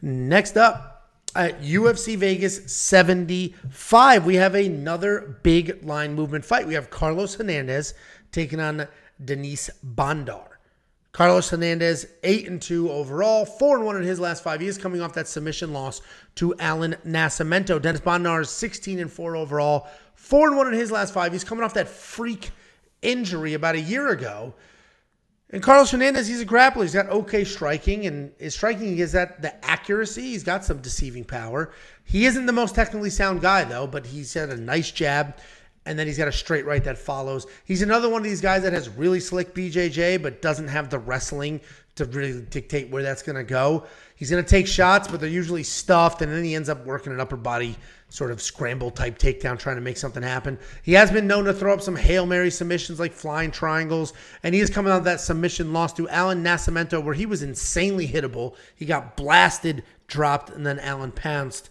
Next up, at UFC Vegas 75, we have another big line movement fight. We have Carlos Hernandez taking on Denise Bondar. Carlos Hernandez, 8-2 overall, 4-1 in his last 5 years, coming off that submission loss to Alan Nascimento. Dennis Bondar is 16-4 overall, 4-1 in his last 5 years, coming off that freak injury about a year ago. And Carlos Hernandez, he's a grappler. He's got okay striking, and his striking is that the accuracy. He's got some deceiving power. He isn't the most technically sound guy, though, but he's got a nice jab, and then he's got a straight right that follows. He's another one of these guys that has really slick BJJ, but doesn't have the wrestling to really dictate where that's going to go. He's going to take shots, but they're usually stuffed, and then he ends up working an upper body sort of scramble-type takedown, trying to make something happen. He has been known to throw up some Hail Mary submissions like flying triangles, and he is coming out of that submission loss to Alan Nascimento, where he was insanely hittable. He got blasted, dropped, and then Alan pounced.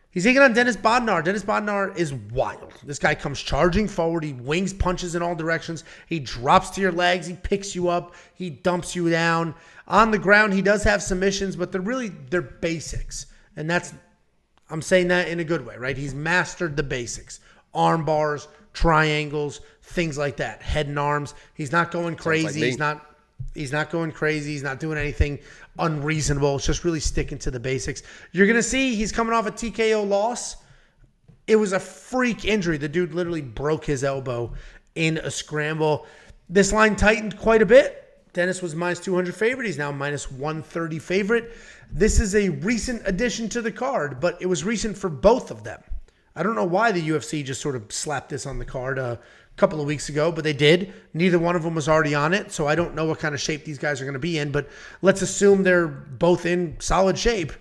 He's taking on Dennis Bondar. Dennis Bondar is wild. This guy comes charging forward. He wings punches in all directions. He drops to your legs. He picks you up. He dumps you down. On the ground, he does have submissions, but they're basics. And I'm saying that in a good way, right? He's mastered the basics. Arm bars, triangles, things like that. Head and arms. He's not going crazy. He's not going crazy. He's not doing anything unreasonable. It's just really sticking to the basics. You're going to see he's coming off a TKO loss. It was a freak injury. The dude literally broke his elbow in a scramble. This line tightened quite a bit. Dennis was minus 200 favorite. He's now minus 130 favorite. This is a recent addition to the card, but it was recent for both of them. I don't know why the UFC just sort of slapped this on the card a couple of weeks ago, but they did. Neither one of them was already on it, so I don't know what kind of shape these guys are going to be in, but let's assume they're both in solid shape.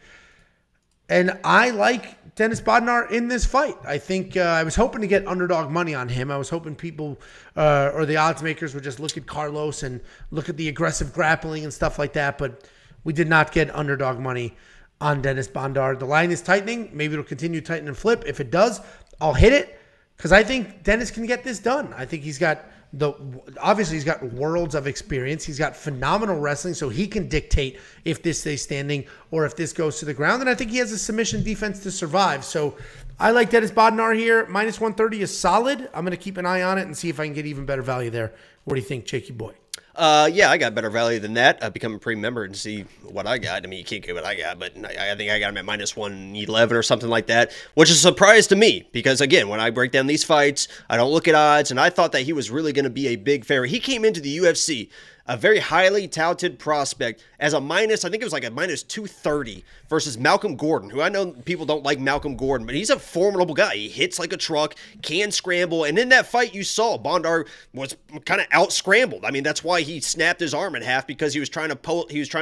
And I like Dennis Bondar in this fight. I think I was hoping to get underdog money on him. I was hoping people or the odds makers would just look at Carlos and look at the aggressive grappling and stuff like that, but we did not get underdog money on Dennis Bondar. The line is tightening. Maybe it'll continue to tighten and flip. If it does, I'll hit it because I think Dennis can get this done. I think obviously he's got worlds of experience. He's got phenomenal wrestling, so he can dictate if this stays standing or if this goes to the ground. And I think he has a submission defense to survive. So I like Dennis Bondar here. Minus 130 is solid. I'm going to keep an eye on it and see if I can get even better value there. What do you think, Jakey boy? Yeah, I got better value than that. I've become a pre-member and see what I got. I mean, you can't get what I got, but I think I got him at minus 111 or something like that, which is a surprise to me because, again, when I break down these fights, I don't look at odds, and I thought that he was really going to be a big favorite. He came into the UFC, a very highly touted prospect, as a minus, I think it was like a minus 230 versus Malcolm Gordon, who I know people don't like Malcolm Gordon, but he's a formidable guy. He hits like a truck, can scramble, and in that fight you saw Bondar was kind of out-scrambled. I mean, that's why he snapped his arm in half, because he was trying to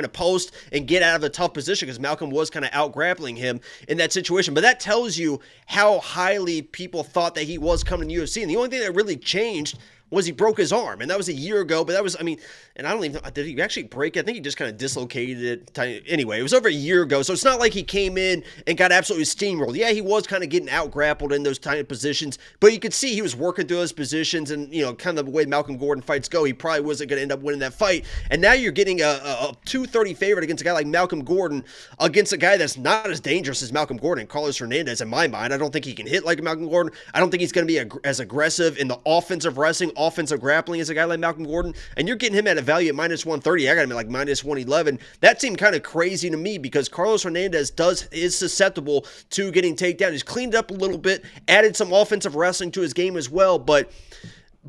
post and get out of a tough position because Malcolm was kind of out-grappling him in that situation. But that tells you how highly people thought that he was coming to UFC, and the only thing that really changed was he broke his arm, and that was a year ago, but that was, I mean, and I don't even know, did he actually break it? I think he just kind of dislocated it. Anyway, it was over a year ago, so it's not like he came in and got absolutely steamrolled. Yeah, he was kind of getting out-grappled in those tiny positions, but you could see he was working through those positions, and, you know, kind of the way Malcolm Gordon fights go, he probably wasn't going to end up winning that fight, and now you're getting a 230 favorite against a guy like Malcolm Gordon, against a guy that's not as dangerous as Malcolm Gordon, Carlos Hernandez, in my mind. I don't think he can hit like Malcolm Gordon. I don't think he's going to be as aggressive in the offensive wrestling, offensive grappling as a guy like Malcolm Gordon, and you're getting him at a value at minus 130. I got him at like minus 111. That seemed kind of crazy to me because Carlos Hernandez is susceptible to getting takedown. He's cleaned up a little bit, added some offensive wrestling to his game as well, but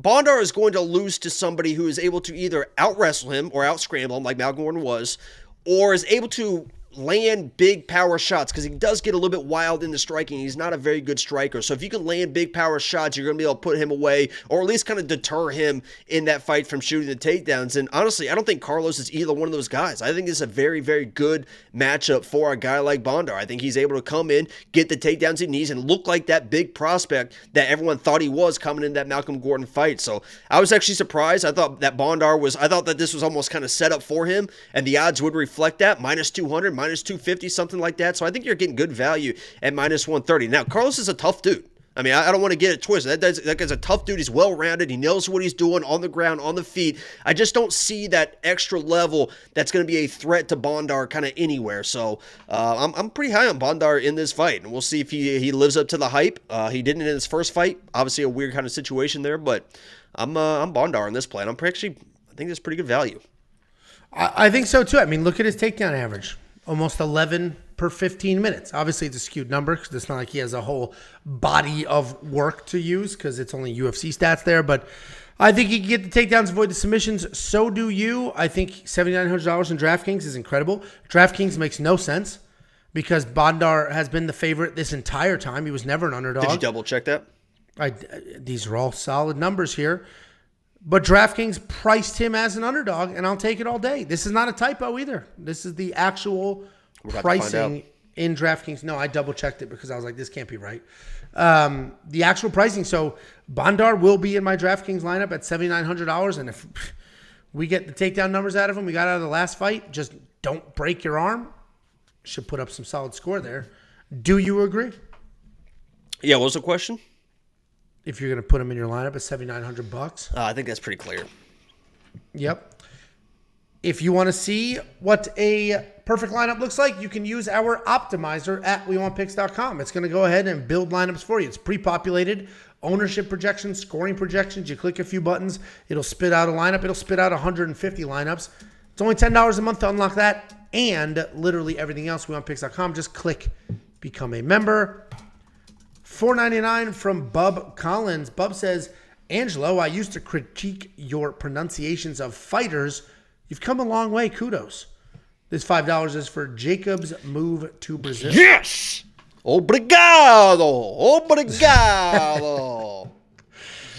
Bondar is going to lose to somebody who is able to either out-wrestle him or out-scramble him like Malcolm Gordon was, or is able to land big power shots, because he does get a little bit wild in the striking. He's not a very good striker. So if you can land big power shots, you're going to be able to put him away, or at least kind of deter him in that fight from shooting the takedowns. And honestly, I don't think Carlos is either one of those guys. I think it's a very, very good matchup for a guy like Bondar. I think he's able to come in, get the takedowns he needs, and look like that big prospect that everyone thought he was coming in that Malcolm Gordon fight. So I was actually surprised. I thought that this was almost kind of set up for him, and the odds would reflect that. Minus 200, minus 250, something like that. So I think you're getting good value at minus 130. Now, Carlos is a tough dude. I mean, I don't want to get it twisted. That guy's a tough dude. He's well-rounded. He knows what he's doing on the ground, on the feet. I just don't see that extra level that's going to be a threat to Bondar kind of anywhere. So I'm pretty high on Bondar in this fight, and we'll see if he lives up to the hype. He didn't in his first fight. Obviously, a weird kind of situation there, but I'm Bondar in this play. And I think that's pretty good value. I think so too. I mean, look at his takedown average. Almost 11 per 15 minutes. Obviously, it's a skewed number because it's not like he has a whole body of work to use because it's only UFC stats there. But I think he can get the takedowns, avoid the submissions. So do you. I think $7,900 in DraftKings is incredible. DraftKings makes no sense because Bondar has been the favorite this entire time. He was never an underdog. Did you double check that? These are all solid numbers here. But DraftKings priced him as an underdog, and I'll take it all day. This is not a typo either. This is the actual pricing in DraftKings. No, I double-checked it because I was like, this can't be right. The actual pricing. So Bondar will be in my DraftKings lineup at $7,900, and if we get the takedown numbers out of him we got out of the last fight, just don't break your arm, should put up some solid score there. Do you agree? Yeah, what was the question? If you're going to put him in your lineup at $7,900. I think that's pretty clear. Yep. If you want to see what a perfect lineup looks like, you can use our optimizer at WeWantPicks.com. It's going to go ahead and build lineups for you. It's pre-populated. Ownership projections, scoring projections. You click a few buttons, it'll spit out a lineup. It'll spit out 150 lineups. It's only $10 a month to unlock that and literally everything else. WeWantPicks.com. Just click become a member. $4.99 from Bub Collins. Bub says, Angelo, I used to critique your pronunciations of fighters. You've come a long way. Kudos. This $5 is for Jacob's move to Brazil. Yes! Obrigado! Obrigado!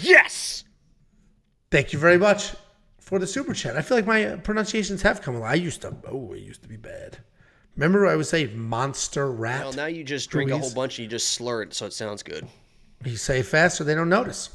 Yes! Thank you very much for the super chat. I feel like my pronunciations have come along. It used to be bad. Remember I would say monster rat? Well, now you just drink a whole bunch and you just slur it so it sounds good. You say it faster, they don't notice.